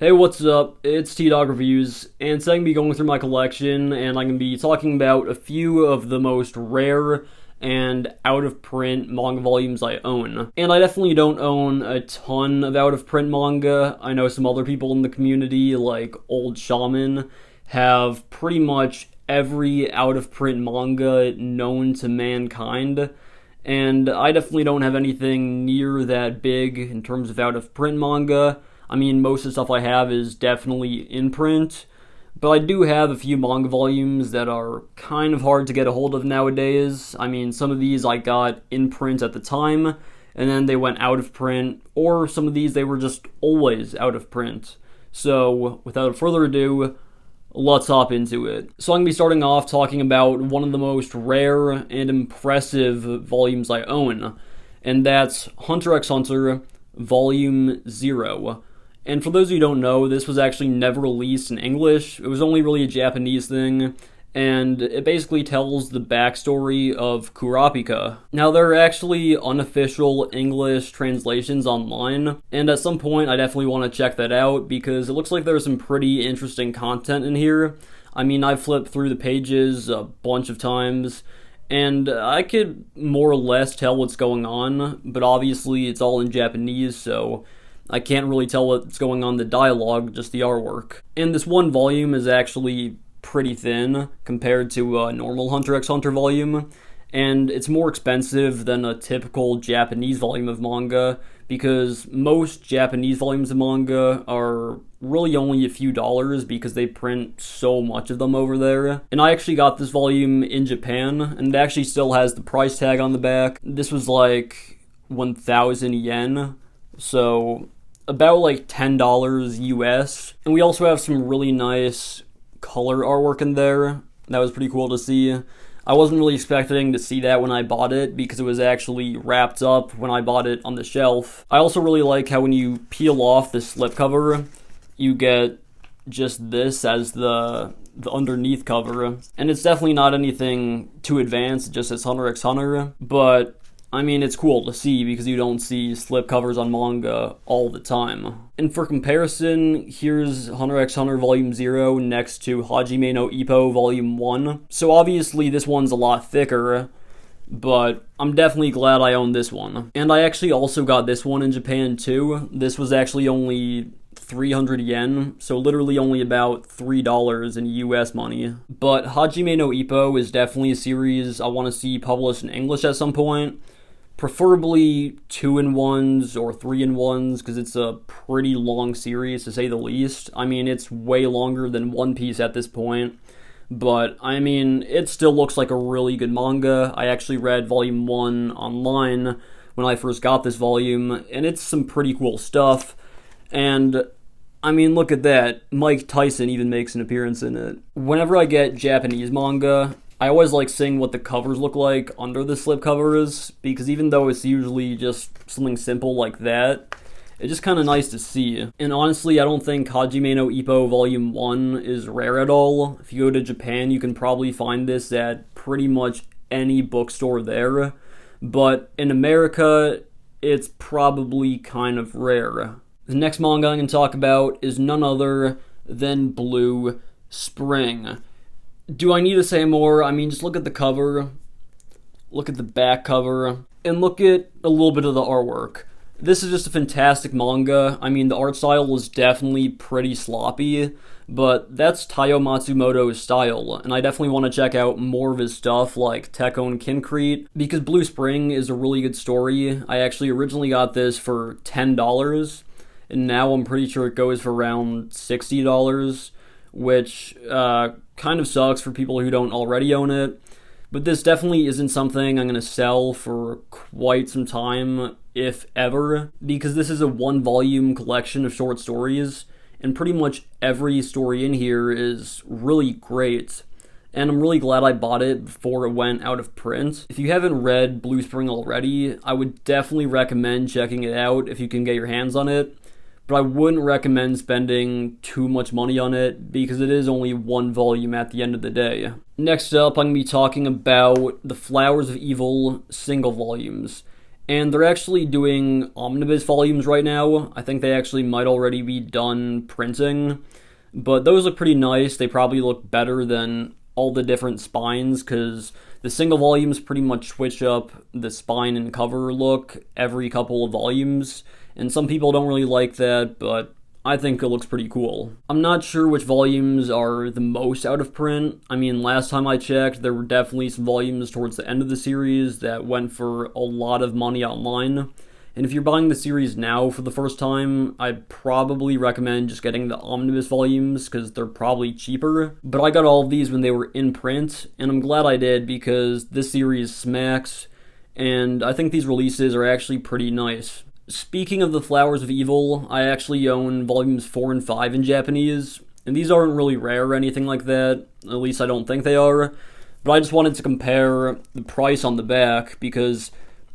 Hey, what's up? It's T-Dog Reviews, and today I'm going to be going through my collection, and I'm going to be talking about a few of the most rare and out-of-print manga volumes I own. And I definitely don't own a ton of out-of-print manga. I know some other people in the community, like Old Shaman, have pretty much every out-of-print manga known to mankind, and I definitely don't have anything near that big in terms of out-of-print manga. I mean, most of the stuff I have is definitely in print, but I do have a few manga volumes that are kind of hard to get a hold of nowadays. I mean, some of these I got in print at the time, and then they went out of print, or some of these they were just always out of print. So, without further ado, let's hop into it. So I'm going to be starting off talking about one of the most rare and impressive volumes I own, and that's Hunter x Hunter Volume 0. And for those of you who don't know, this was actually never released in English. It was only really a Japanese thing, and it basically tells the backstory of Kurapika. Now, there are actually unofficial English translations online, and at some point I definitely want to check that out because it looks like there's some pretty interesting content in here. I mean, I've flipped through the pages a bunch of times, and I could more or less tell what's going on, but obviously it's all in Japanese, so I can't really tell what's going on in the dialogue, just the artwork. And this one volume is actually pretty thin compared to a normal Hunter x Hunter volume, and it's more expensive than a typical Japanese volume of manga, because most Japanese volumes of manga are really only a few dollars because they print so much of them over there. And I actually got this volume in Japan, and it actually still has the price tag on the back. This was like 1,000 yen, so about like $10 US. And we also have some really nice color artwork in there. That was pretty cool to see. I wasn't really expecting to see that when I bought it because it was actually wrapped up when I bought it on the shelf. I also really like how when you peel off the slipcover, you get just this as the underneath cover. And it's definitely not anything too advanced, it just says Hunter x Hunter, but I mean, it's cool to see because you don't see slipcovers on manga all the time. And for comparison, here's Hunter x Hunter Volume 0 next to Hajime no Ippo Volume 1. So obviously this one's a lot thicker, but I'm definitely glad I own this one. And I actually also got this one in Japan too. This was actually only 300 yen, so literally only about $3 in US money. But Hajime no Ippo is definitely a series I want to see published in English at some point. Preferably 2-in-1s or 3-in-1s, because it's a pretty long series to say the least. I mean, it's way longer than One Piece at this point, but I mean, it still looks like a really good manga. I actually read Volume 1 online when I first got this volume, and it's some pretty cool stuff. And I mean, look at that. Mike Tyson even makes an appearance in it. Whenever I get Japanese manga, I always like seeing what the covers look like under the slipcovers, because even though it's usually just something simple like that, it's just kind of nice to see. And honestly, I don't think Hajime no Ippo Volume 1 is rare at all. If you go to Japan, you can probably find this at pretty much any bookstore there. But in America, it's probably kind of rare. The next manga I'm going to talk about is none other than Blue Spring. Do I need to say more? I mean, just look at the cover, look at the back cover, and look at a little bit of the artwork. This is just a fantastic manga. I mean, the art style is definitely pretty sloppy, but that's Taiyo Matsumoto's style, and I definitely want to check out more of his stuff like Tekon Kincrete, because Blue Spring is a really good story. I actually originally got this for $10, and now I'm pretty sure it goes for around $60, which kind of sucks for people who don't already own it. But this definitely isn't something I'm going to sell for quite some time, if ever, because this is a one-volume collection of short stories, and pretty much every story in here is really great. And I'm really glad I bought it before it went out of print. If you haven't read Blue Spring already, I would definitely recommend checking it out if you can get your hands on it. But I wouldn't recommend spending too much money on it because it is only one volume at the end of the day. Next up, I'm going to be talking about the Flowers of Evil single volumes. And they're actually doing omnibus volumes right now. I think they actually might already be done printing. But those look pretty nice. They probably look better than all the different spines, because the single volumes pretty much switch up the spine and cover look every couple of volumes. And some people don't really like that, but I think it looks pretty cool. I'm not sure which volumes are the most out of print. I mean, last time I checked, there were definitely some volumes towards the end of the series that went for a lot of money online. And if you're buying the series now for the first time, I'd probably recommend just getting the omnibus volumes, because they're probably cheaper. But I got all of these when they were in print, and I'm glad I did, because this series smacks, and I think these releases are actually pretty nice. Speaking of the Flowers of Evil, I actually own volumes 4 and 5 in Japanese, and these aren't really rare or anything like that, at least I don't think they are, but I just wanted to compare the price on the back, because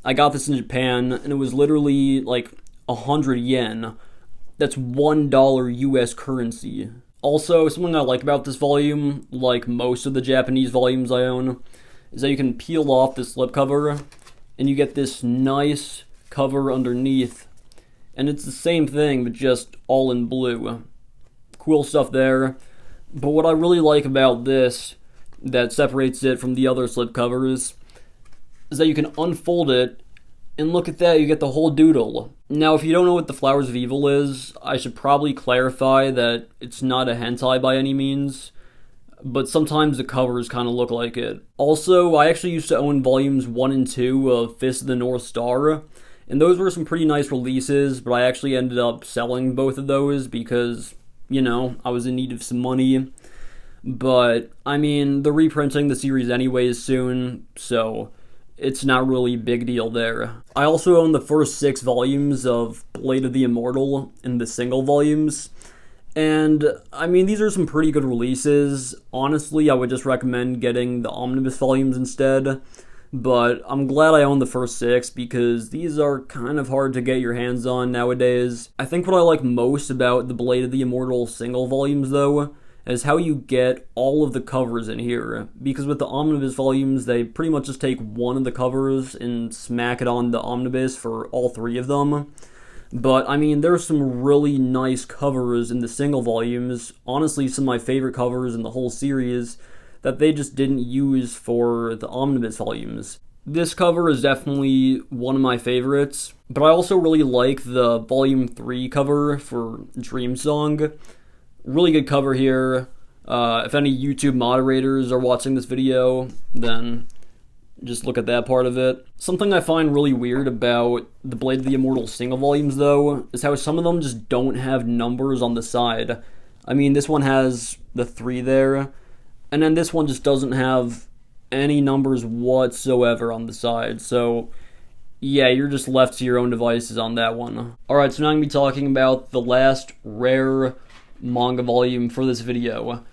I got this in Japan, and it was literally like 100 yen. That's $1 US currency. Also, something I like about this volume, like most of the Japanese volumes I own, is that you can peel off the slipcover, and you get this nice cover underneath, and it's the same thing but just all in blue. Cool stuff there. But what I really like about this that separates it from the other slipcovers is that you can unfold it, and look at that, you get the whole doodle. Now, if you don't know what the Flowers of Evil is, I should probably clarify that it's not a hentai by any means, but sometimes the covers kind of look like it. Also, I actually used to own volumes 1 and 2 of Fist of the North Star, and those were some pretty nice releases, but I actually ended up selling both of those because, you know, I was in need of some money. But, I mean, they're reprinting the series anyways soon, so it's not really a big deal there. I also own the first 6 volumes of Blade of the Immortal in the single volumes, and, I mean, these are some pretty good releases. Honestly, I would just recommend getting the omnibus volumes instead. But I'm glad I own the first 6 because these are kind of hard to get your hands on nowadays. I think what I like most about the Blade of the Immortal single volumes, though, is how you get all of the covers in here. Because with the omnibus volumes, they pretty much just take one of the covers and smack it on the omnibus for all 3 of them. But, I mean, there's some really nice covers in the single volumes. Honestly, some of my favorite covers in the whole series that they just didn't use for the omnibus volumes. This cover is definitely one of my favorites, but I also really like the volume 3 cover for Dream Song. Really good cover here. If any YouTube moderators are watching this video, then just look at that part of it. Something I find really weird about the Blade of the Immortal single volumes, though, is how some of them just don't have numbers on the side. I mean, this one has the 3 there, and then this one just doesn't have any numbers whatsoever on the side. So, yeah, you're just left to your own devices on that one. Alright, so now I'm going to be talking about the last rare manga volume for this video.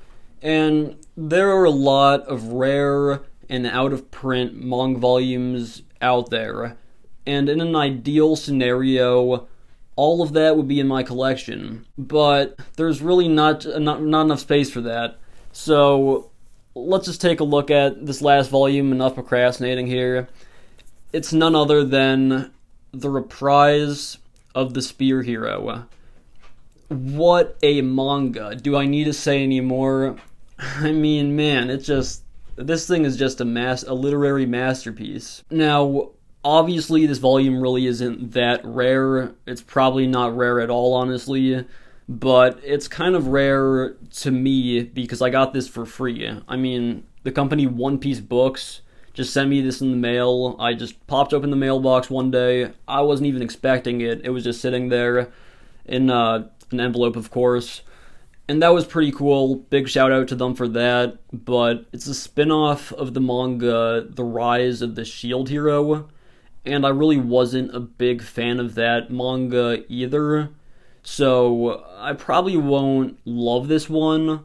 And there are a lot of rare and out-of-print manga volumes out there. And in an ideal scenario, all of that would be in my collection. But there's really not enough space for that. So, let's just take a look at this last volume. Enough procrastinating here. It's none other than the reprise of the Spear Hero. What a manga. Do I need to say any more? I mean, man, this thing is just a literary masterpiece. Now, obviously, this volume really isn't that rare. It's probably not rare at all, honestly. But it's kind of rare to me because I got this for free. I mean, the company One Piece Books just sent me this in the mail. I just popped open the mailbox one day. I wasn't even expecting it. It was just sitting there in an envelope, of course. And that was pretty cool. Big shout out to them for that. But it's a spin-off of the manga The Rise of the Shield Hero. And I really wasn't a big fan of that manga either. So, I probably won't love this one,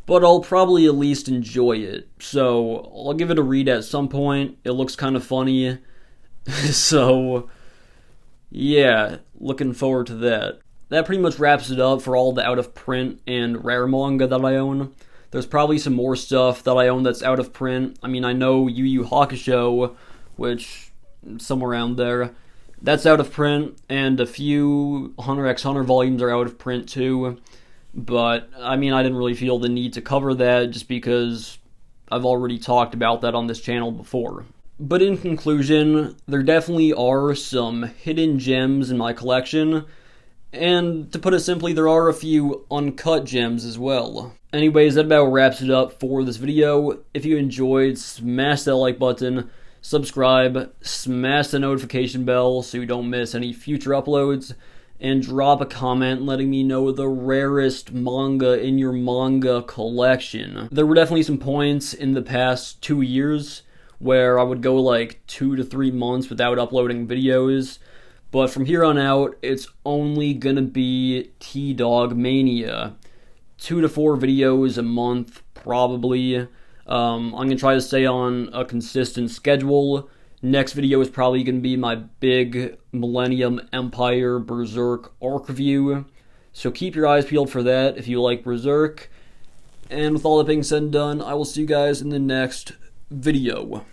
but I'll probably at least enjoy it. So, I'll give it a read at some point. It looks kind of funny. So, yeah, looking forward to that. That pretty much wraps it up for all the out-of-print and rare manga that I own. There's probably some more stuff that I own that's out of print. I mean, I know Yu Yu Hakusho, which somewhere around there. That's out of print, and a few Hunter x Hunter volumes are out of print too. But, I mean, I didn't really feel the need to cover that just because I've already talked about that on this channel before. But in conclusion, there definitely are some hidden gems in my collection, and to put it simply, there are a few uncut gems as well. Anyways, that about wraps it up for this video. If you enjoyed, smash that like button, subscribe, smash the notification bell so you don't miss any future uploads, and drop a comment letting me know the rarest manga in your manga collection. There were definitely some points in the past 2 years where I would go like 2 to 3 months without uploading videos, but from here on out, it's only gonna be T-Dog Mania. 2 to 4 videos a month, probably. I'm gonna try to stay on a consistent schedule. Next video is probably going to be my big Millennium Empire Berserk arc review, so keep your eyes peeled for that if you like Berserk. And with all that being said and done, I will see you guys in the next video.